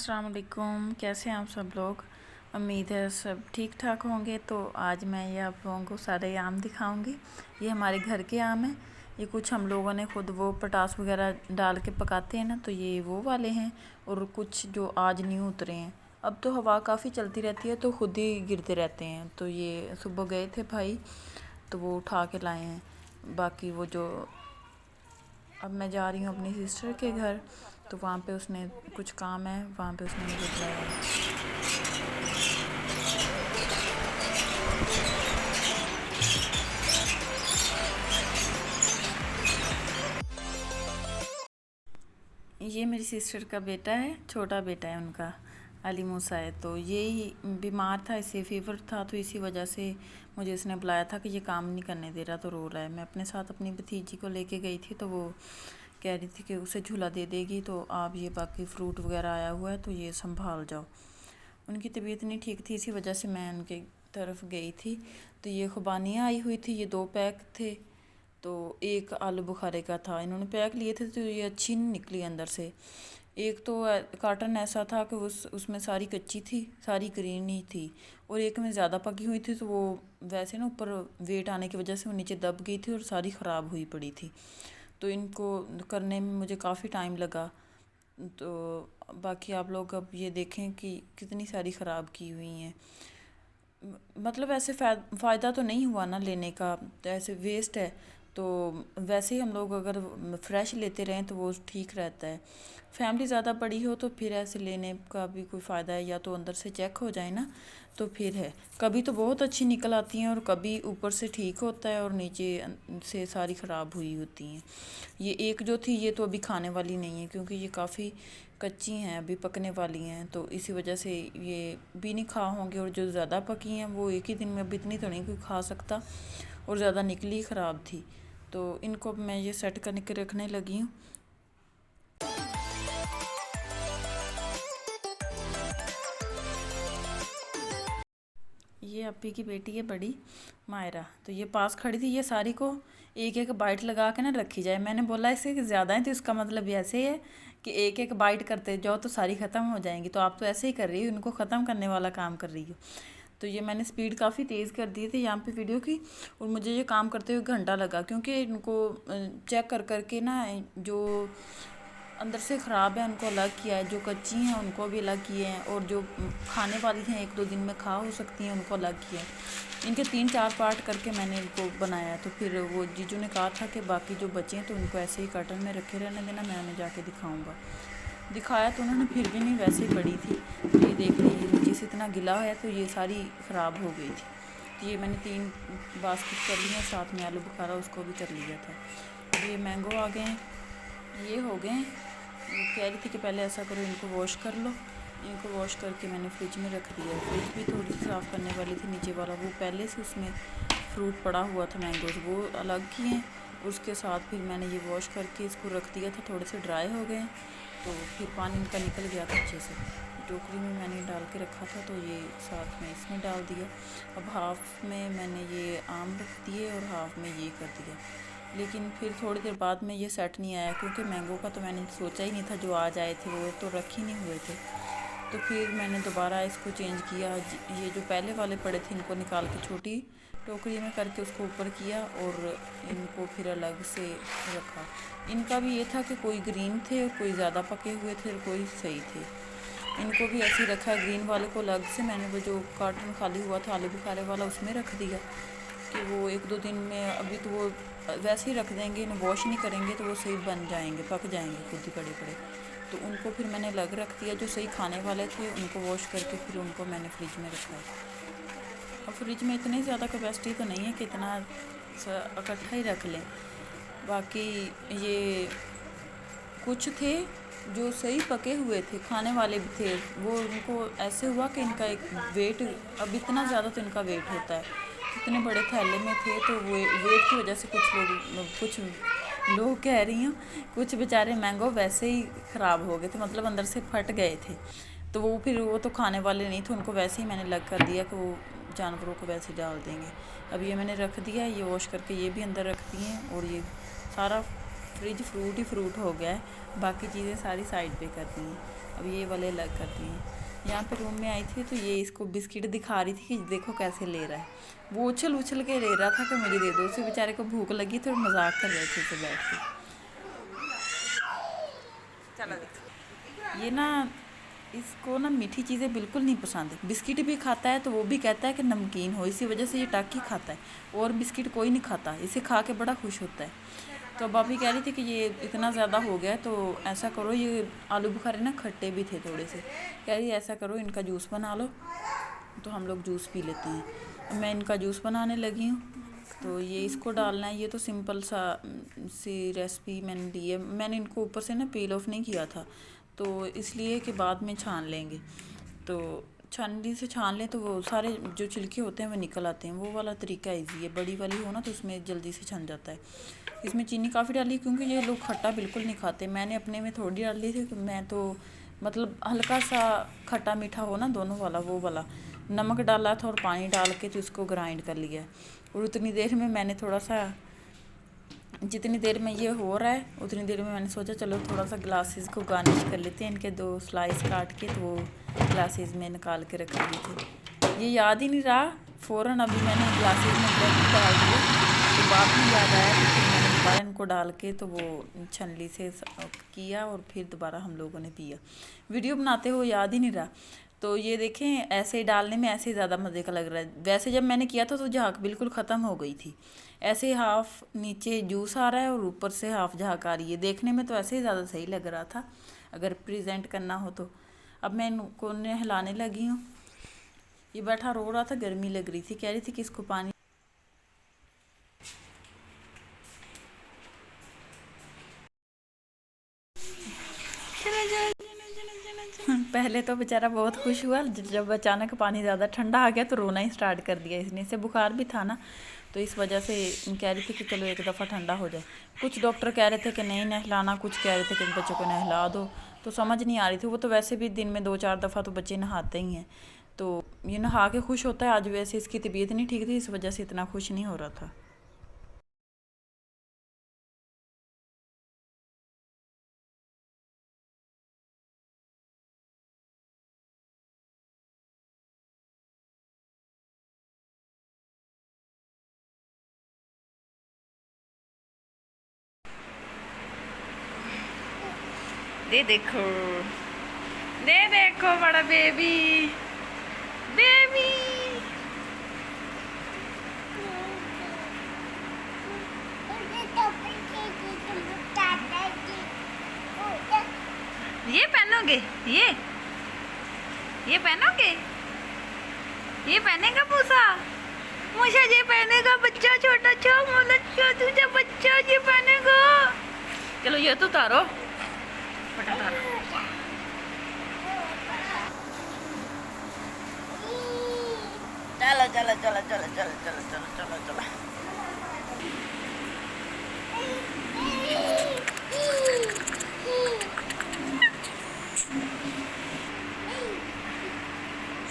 अस्सलाम वालेकुम। कैसे हैं आप सब लोग। उम्मीद है सब ठीक ठाक होंगे। तो आज मैं ये आप लोगों को सारे आम दिखाऊंगी। ये हमारे घर के आम हैं। ये कुछ हम लोगों ने खुद वो पटास वगैरह डाल के पकाते हैं ना, तो ये वो वाले हैं। और कुछ जो आज न्यू उतरे हैं। अब तो हवा काफ़ी चलती रहती है तो खुद ही गिरते रहते हैं। तो ये सुबह गए थे भाई, तो वो उठा के लाए हैं। बाकी वो जो अब मैं जा रही हूँ अपनी सिस्टर के घर, तो वहाँ पे उसने कुछ काम है, वहाँ पे उसने मुझे बुलाया है। ये मेरी सिस्टर का बेटा है, छोटा बेटा है उनका, अली मूसा है। तो यही बीमार था, इसे फीवर था, तो इसी वजह से मुझे उसने बुलाया था कि ये काम नहीं करने दे रहा तो रो रहा है। मैं अपने साथ अपनी भतीजी को लेके गई थी, तो वो कह रही थी कि उसे झूला दे देगी, तो आप ये बाकी फ्रूट वगैरह आया हुआ है तो ये संभाल जाओ। उनकी तबीयत नहीं ठीक थी, इसी वजह से मैं उनके तरफ गई थी। तो ये खुबानियाँ आई हुई थी, ये 2 पैक थे, तो एक आलू बुखारे का था। इन्होंने पैक लिए थे तो ये अच्छी नहीं निकली अंदर से। एक तो कार्टन ऐसा था कि उसमें सारी कच्ची थी, सारी ग्रीन ही थी, और एक में ज़्यादा पकी हुई थी, तो वो वैसे ना ऊपर वेट आने की वजह से वो नीचे दब गई थी और सारी ख़राब हुई पड़ी थी। तो इनको करने में मुझे काफ़ी टाइम लगा। तो बाकी आप लोग अब ये देखें कि कितनी सारी ख़राब की हुई हैं। मतलब ऐसे फ़ायदा तो नहीं हुआ ना लेने का, तो ऐसे वेस्ट है। तो वैसे ही हम लोग अगर फ्रेश लेते रहें तो वो ठीक रहता है। फैमिली ज़्यादा बड़ी हो तो फिर ऐसे लेने का भी कोई फ़ायदा है, या तो अंदर से चेक हो जाए ना, तो फिर है। कभी तो बहुत अच्छी निकल आती हैं और कभी ऊपर से ठीक होता है और नीचे से सारी ख़राब हुई होती हैं। ये एक जो थी, ये तो अभी खाने वाली नहीं है क्योंकि ये काफ़ी कच्ची हैं, अभी पकने वाली हैं, तो इसी वजह से ये भी नहीं खा होंगे। और जो ज़्यादा पकी हैं वो एक ही दिन में, अब इतनी तो नहीं कोई खा सकता, और ज़्यादा निकली ख़राब थी। तो इनको अब मैं ये सेट करके रखने लगी हूँ। ये अपी की बेटी है बड़ी, मायरा, तो ये पास खड़ी थी। ये सारी को एक एक बाइट लगा के ना रखी जाए। मैंने बोला इससे कि ज़्यादा है, तो इसका मतलब ऐसे है कि एक एक बाइट करते जाओ तो सारी ख़त्म हो जाएंगी। तो आप तो ऐसे ही कर रही हो, इनको ख़त्म करने वाला काम कर रही हो। तो ये मैंने स्पीड काफ़ी तेज़ कर दी थी यहाँ पे वीडियो की, और मुझे ये काम करते हुए घंटा लगा, क्योंकि इनको चेक कर करके ना जो अंदर से ख़राब है उनको अलग किया है, जो कच्ची हैं उनको भी अलग किए हैं, और जो खाने वाली हैं 1-2 दिन में खा हो सकती हैं उनको अलग किया है। इनके 3-4 पार्ट करके मैंने इनको बनाया। तो फिर वो जीजू ने कहा था कि बाकी जो बचे हैं तो उनको ऐसे ही कर्टन में रखे रहने देना, मैं उन्हें जाके दिखाऊंगा। दिखाया तो उन्होंने, फिर भी नहीं, वैसे ही पड़ी थी। तो ये देख लीजिए नीचे से इतना गिला है, तो ये सारी ख़राब हो गई थी। तो ये मैंने 3 बास्केट कर ली हैं, साथ में आलू बुखारा उसको भी कर लिया था। अब ये मैंगो आ गए हैं, ये हो गए हैं। कह रही थी कि पहले ऐसा करो, इनको वॉश कर लो। इनको वॉश करके मैंने फ्रिज में रख दिया। फ्रिज भी थोड़ी सी साफ़ करने वाली थी, नीचे वाला वो पहले से उसमें फ्रूट पड़ा हुआ था, मैंगोज़, वो अलग किए। उसके साथ फिर मैंने ये वॉश करके इसको रख दिया था, थोड़े से ड्राई हो गए, तो फिर पानी इनका निकल गया था अच्छे से। टोकरी में मैंने डाल के रखा था, तो ये साथ में इसमें डाल दिया। अब हाफ़ में मैंने ये आम रख दिए और हाफ़ में ये कर दिया। लेकिन फिर थोड़ी देर बाद में ये सेट नहीं आया, क्योंकि मैंगो का तो मैंने सोचा ही नहीं था, जो आज आए थे वो तो रख ही नहीं हुए थे। तो फिर मैंने दोबारा इसको चेंज किया। ये जो पहले वाले पड़े थे इनको निकाल के छोटी टोकरी में करके उसको ऊपर किया, और इनको फिर अलग से रखा। इनका भी ये था कि कोई ग्रीन थे और कोई ज़्यादा पके हुए थे और कोई सही थे। इनको भी ऐसे ही रखा। ग्रीन वाले को अलग से मैंने वो जो कार्टन खाली हुआ था आलू बुखारे वाला, उसमें रख दिया कि वो 1-2 दिन में, अभी तो वो वैसे ही रख देंगे, इन्हें वॉश नहीं करेंगे तो वो सही बन जाएंगे, पक जाएंगे खुद ही बड़े बड़े। तो उनको फिर मैंने अलग रख दिया। जो सही खाने वाले थे उनको वॉश करके फिर उनको मैंने फ्रिज में रखा है। अब फ्रिज में इतनी ज़्यादा कैपेसिटी तो नहीं है कि इतना इकट्ठा ही रख लें। बाकी ये कुछ थे जो सही पके हुए थे, खाने वाले भी थे, वो उनको ऐसे हुआ कि इनका एक वेट, अब इतना ज़्यादा तो इनका वेट होता है, इतने बड़े थैले में थे, तो वो वेट की वजह से कुछ लोग कह रही हूँ, कुछ बेचारे मैंगो वैसे ही ख़राब हो गए थे, मतलब अंदर से फट गए थे। तो वो फिर वो तो खाने वाले नहीं थे, उनको वैसे ही मैंने अलग कर दिया कि वो जानवरों को वैसे डाल देंगे। अब ये मैंने रख दिया, ये वॉश करके ये भी अंदर रख दिए, और ये सारा फ्रिज फ्रूट ही फ्रूट हो गया है। बाकी चीज़ें सारी साइड पे कर दी हैं। अब ये वाले अलग कर दिए। यहाँ पे रूम में आई थी तो ये इसको बिस्किट दिखा रही थी कि देखो कैसे ले रहा है। वो उछल उछल के ले रहा था कि मुझे दे दो। उसे बेचारे को भूख लगी तो मजाक कर रहे थे उसे बैठ के। चलो ये ना, इसको ना मीठी चीज़ें बिल्कुल नहीं पसंद। बिस्किट भी खाता है तो वो भी कहता है कि नमकीन हो, इसी वजह से ये टाकी खाता है। और बिस्किट कोई नहीं खाता, इसे खा के बड़ा खुश होता है। तो भाभी कह रही थी कि ये इतना ज़्यादा हो गया तो ऐसा करो, ये आलू बुखारे ना खट्टे भी थे थोड़े से, कह रही ऐसा करो इनका जूस बना लो। तो हम लोग जूस पी लेते हैं। मैं इनका जूस बनाने लगी हूँ। तो ये इसको डालना है। ये तो सिंपल सी रेसिपी मैंने दी है। मैंने इनको ऊपर से ना पील ऑफ नहीं किया था, तो इसलिए कि बाद में छान लेंगे। तो छाननी से छान लें तो वो सारे जो छिलके होते हैं वो निकल आते हैं। वो वाला तरीका ईजी है। बड़ी वाली हो ना तो उसमें जल्दी से छन जाता है। इसमें चीनी काफ़ी डाली क्योंकि ये लोग खट्टा बिल्कुल नहीं खाते। मैंने अपने में थोड़ी डाली थी, मैं तो मतलब हल्का सा खट्टा मीठा हो ना दोनों वाला, वो वाला नमक डाला था और पानी डाल के तो इसको ग्राइंड कर लिया। और उतनी देर में मैंने थोड़ा सा, जितनी देर में ये हो रहा है उतनी देर में मैंने सोचा चलो थोड़ा सा ग्लासेस को गार्निश कर लेते हैं। इनके 2 स्लाइस काट के तो वो ग्लासेस में निकाल के रख दिए थे। ये याद ही नहीं रहा, फ़ौरन अभी मैंने ग्लासेस में ब्रेड डाल दिया तो बाद में याद आया तो फिर मैंने दोबारा इनको डाल के तो वो छनली से किया और फिर दोबारा हम लोगों ने पिया। वीडियो बनाते हो याद ही नहीं रहा। तो ये देखें, ऐसे ही डालने में ऐसे ज़्यादा मज़े का लग रहा है। वैसे जब मैंने किया था तो झाग बिल्कुल ख़त्म हो गई थी। ऐसे हाफ नीचे जूस आ रहा है और ऊपर से हाफ झाग आ रही है। देखने में तो ऐसे ही ज़्यादा सही लग रहा था अगर प्रेजेंट करना हो तो। अब मैं इनको नहलाने लगी हूँ। ये बैठा रो रहा था, गर्मी लग रही थी, कह रही थी कि इसको पानी। पहले तो बेचारा बहुत खुश हुआ, जब अचानक पानी ज़्यादा ठंडा आ गया तो रोना ही स्टार्ट कर दिया इसने। इसे बुखार भी था ना तो इस वजह से कह रही थी कि चलो एक दफ़ा ठंडा हो जाए। कुछ डॉक्टर कह रहे थे कि नहीं नहलाना, कुछ कह रहे थे कि बच्चों को नहला दो। तो समझ नहीं आ रही थी। वो तो वैसे भी दिन में 2-4 दफ़ा तो बच्चे नहाते ही हैं। तो ये नहा के खुश होता है। आज वैसे इसकी तबीयत नहीं ठीक थी, इस वजह से इतना खुश नहीं हो रहा था। दे देखो, दे देखो बड़ा बेबी, बेबी। ये पहनोगे? ये पहनोगे? ये पहनेगा पूसा? मुझे ये पहनेगा बच्चा, छोटा तुझे बच्चा ये पहनेगा। चलो ये तो उतारो, फटा उतारो। चलो चलो चलो चलो चलो चलो चलो चलो चलो।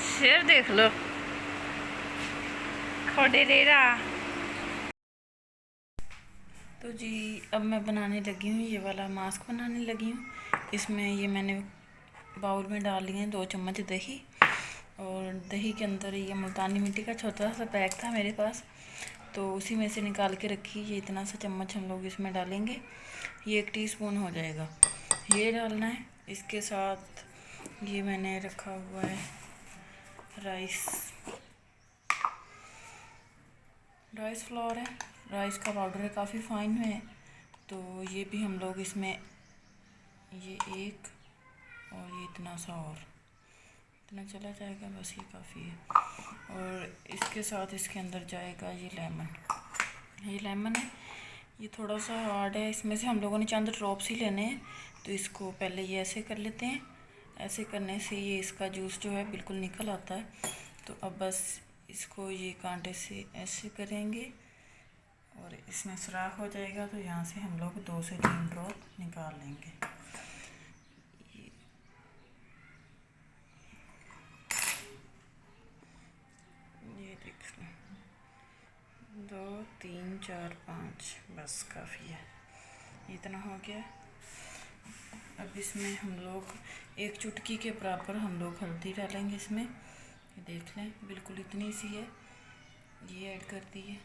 शेर देख लो, खोडे दे रहा। तो जी अब मैं बनाने लगी हूँ, ये वाला मास्क बनाने लगी हूँ। इसमें ये मैंने बाउल में डाल लिए हैं 2 चम्मच दही। और दही के अंदर ये मुल्तानी मिट्टी का छोटा सा पैक था मेरे पास, तो उसी में से निकाल के रखी। ये इतना सा चम्मच हम लोग इसमें डालेंगे। ये 1 टीस्पून हो जाएगा, ये डालना है। इसके साथ ये मैंने रखा हुआ है राइस फ्लोर है, राइस का पाउडर है, काफ़ी फाइन है। तो ये भी हम लोग इसमें, ये एक और ये इतना सा और इतना चला जाएगा, बस ये काफ़ी है। और इसके साथ इसके अंदर जाएगा ये लेमन है। ये थोड़ा सा हार्ड है, इसमें से हम लोगों ने चंद ड्रॉप्स ही लेने हैं। तो इसको पहले ये ऐसे कर लेते हैं। ऐसे करने से ये इसका जूस जो है बिल्कुल निकल आता है। तो अब बस इसको ये कांटे से ऐसे करेंगे और इसमें सुराख हो जाएगा। तो यहाँ से हम लोग 2 से 3 ड्रॉप निकाल लेंगे। ये देख लो, 2 3 4 5, बस काफ़ी है, इतना हो गया। अब इसमें हम लोग 1 चुटकी के बराबर हम लोग हल्दी डालेंगे इसमें। ये देख लें बिल्कुल इतनी सी है, ये ऐड कर दी है।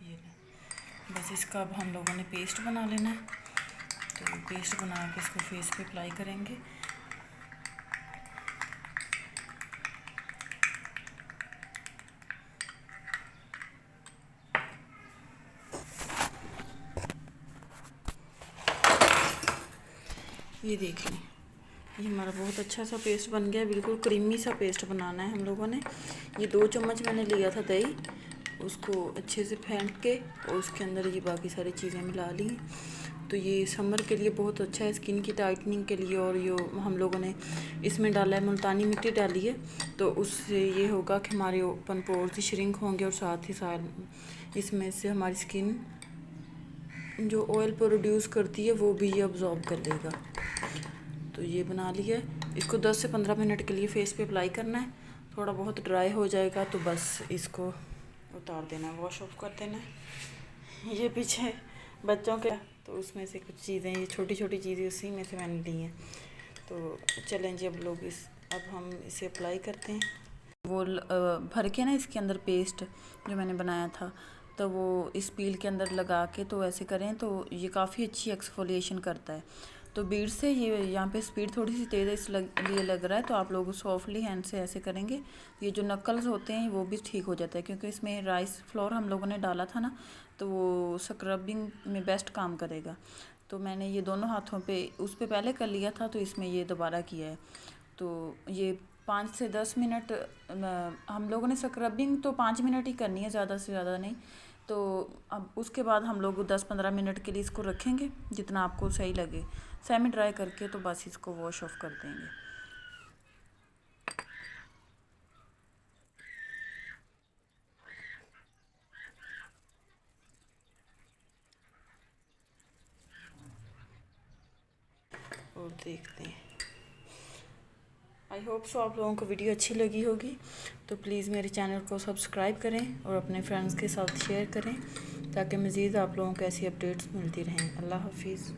ये बस इसका अब हम लोगों ने पेस्ट बना लेना है। तो पेस्ट बना के इसको फेस पे अप्लाई करेंगे। ये देख लें, ये हमारा बहुत अच्छा सा पेस्ट बन गया, बिल्कुल क्रीमी सा पेस्ट बनाना है हम लोगों ने। ये 2 चम्मच मैंने लिया था दही, उसको अच्छे से फेंट के और उसके अंदर ये बाकी सारी चीज़ें मिला ली। तो ये समर के लिए बहुत अच्छा है, स्किन की टाइटनिंग के लिए। और ये हम लोगों ने इसमें डाला है, मुल्तानी मिट्टी डाली है, तो उससे ये होगा कि हमारे ओपन पोर्स श्रिंक होंगे और साथ ही साथ इसमें से हमारी स्किन जो ऑयल प्रोड्यूस करती है वो भी ये अब्जॉर्ब कर लेगा। तो ये बना लिया, इसको 10 से 15 मिनट के लिए फेस पे अप्लाई करना है। थोड़ा बहुत ड्राई हो जाएगा तो बस इसको उतार देना है, वॉश ऑफ कर देना है। ये पीछे बच्चों के तो उसमें से कुछ चीज़ें, ये छोटी छोटी चीज़ें उसी में से मैंने ली हैं। तो चलें जी, अब हम इसे अप्लाई करते हैं। वो भर के ना इसके अंदर पेस्ट जो मैंने बनाया था, तो वो इस पील के अंदर लगा के तो ऐसे करें तो ये काफ़ी अच्छी एक्सफोलिएशन करता है। तो बीड से ये यहाँ पे स्पीड थोड़ी सी तेज़ है इसलिए लग रहा है, तो आप लोग सॉफ्टली हैंड से ऐसे करेंगे, ये जो नकल्स होते हैं वो भी ठीक हो जाता है। क्योंकि इसमें राइस फ्लोर हम लोगों ने डाला था ना, तो वो स्क्रबिंग में बेस्ट काम करेगा। तो मैंने ये दोनों हाथों पे उस पे पहले कर लिया था, तो इसमें ये दोबारा किया है। तो ये 5 से 10 मिनट हम लोगों ने स्क्रबिंग तो 5 मिनट ही करनी है, ज़्यादा से ज़्यादा नहीं। तो अब उसके बाद हम लोग 10-15 मिनट के लिए इसको रखेंगे, जितना आपको सही लगे। सेमी ड्राई करके तो बस इसको वॉश ऑफ कर देंगे। और देखते हैं, आई होप सो आप लोगों को वीडियो अच्छी लगी होगी। तो प्लीज़ मेरे चैनल को सब्सक्राइब करें और अपने फ्रेंड्स के साथ शेयर करें, ताकि मज़ीद आप लोगों को ऐसी अपडेट्स मिलती रहें। अल्लाह हाफिज़।